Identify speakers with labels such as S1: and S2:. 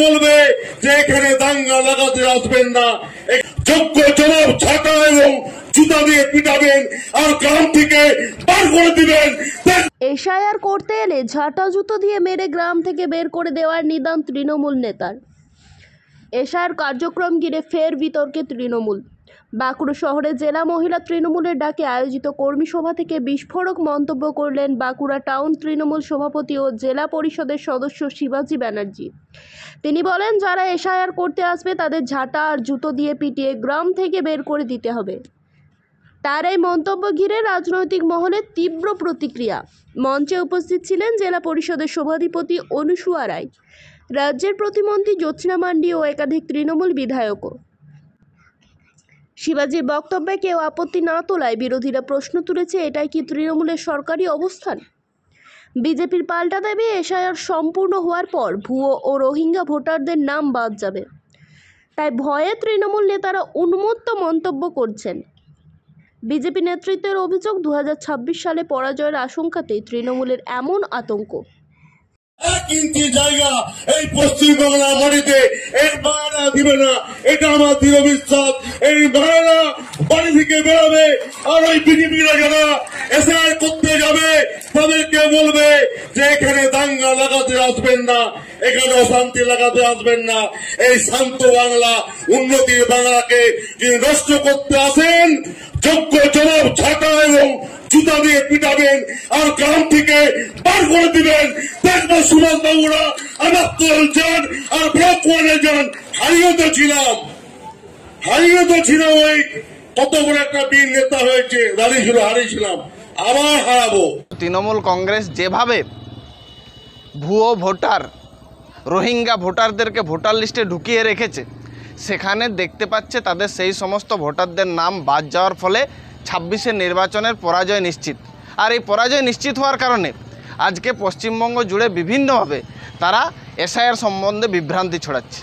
S1: বলবে যে এখানে দাঙ্গা লাগাতে আসবেন না, যোগ্য জবাব ছাটা এবং জুতা দিয়ে পিটাবেন আর গ্রাম থেকে বার করে দিবেন।
S2: এসআইআর করতে এলে ঝাঁটা জুতো দিয়ে মেরে গ্রাম থেকে বের করে দেওয়ার নিদান তৃণমূল নেতার। এসআইআর কার্যক্রম ঘিরে ফের বিতর্কে তৃণমূল। বাঁকুড়া শহরে জেলা মহিলা তৃণমূলের ডাকে আয়োজিত কর্মী সভা থেকে বিস্ফোরক মন্তব্য করলেন বাঁকুড়া টাউন তৃণমূল সভাপতি ও জেলা পরিষদের সদস্য শিবাজি ব্যানার্জি। তিনি বলেন, যারা এসআইআর করতে আসবে তাদের ঝাঁটা আর জুতো দিয়ে পিটিয়ে গ্রাম থেকে বের করে দিতে হবে। তার এই মন্তব্য ঘিরে রাজনৈতিক মহলে তীব্র প্রতিক্রিয়া। মঞ্চে উপস্থিত ছিলেন জেলা পরিষদের সভাধিপতি অনুসুয়া রায়, রাজ্যের প্রতিমন্ত্রী জ্যোৎস্না মান্ডি ও একাধিক তৃণমূল বিধায়কও। শিবাজির বক্তব্যে কেউ আপত্তি না তোলায় বিরোধীরা প্রশ্ন তুলেছে, এটাই কি তৃণমূলের সরকারি অবস্থান? বিজেপির পাল্টা দাবি, এসআইআর সম্পূর্ণ হওয়ার পর ভুয়ো ও রোহিঙ্গা ভোটারদের নাম বাদ যাবে, তাই ভয়ে তৃণমূল নেতারা উন্মত্ত মন্তব্য করছেন। বিজেপি নেতৃত্বের অভিযোগ, 2026 সালে পরাজয়ের আশঙ্কাতেই তৃণমূলের এমন আতঙ্ক।
S1: 1 ইঞ্চি জায়গা এই পশ্চিমবাংলা বাড়িতে এর বায়না দিবে না, এটা আমার দৃঢ় বিশ্বাস। এই বায়না বাড়ি থেকে বেরোবে আর ওই বিজেপিরা যারা এসআইআর করতে যাবে তাদেরকে বলবে যে এখানে দাঙ্গা লাগাতে আসবেন না, এখানে অশান্তি লাগাতে আসবেন না। এই শান্ত বাংলা, উন্নতির বাংলাকে যিনি নষ্ট করতে আসেন, যোগ্য জবাব ছাটা এবং জুতা দিয়ে পিটাবেন আর গ্রাম থেকে বার করে দিবেন। দেখবো সুভাষ বাবুরা আমার তোল যান আর ব্লক ওয়ানে যান। হারিয়ে তো ছিলাম ওই কত বড় একটা বীর নেতা হয়েছে, হারিয়েছিলাম, আবার হারাবো।
S3: তৃণমূল কংগ্রেস যেভাবে ভুয়ো ভোটার, রোহিঙ্গা ভোটারদেরকে ভোটার লিস্টে ঢুকিয়ে রেখেছে, সেখানে দেখতে পাচ্ছে তাদের সেই সমস্ত ভোটারদের নাম বাদ যাওয়ার ফলে 26-এর নির্বাচনের পরাজয় নিশ্চিত। আর এই পরাজয় নিশ্চিত হওয়ার কারণে আজকে পশ্চিমবঙ্গ জুড়ে বিভিন্নভাবে তারা এসআইআর সম্বন্ধে বিভ্রান্তি ছড়াচ্ছে।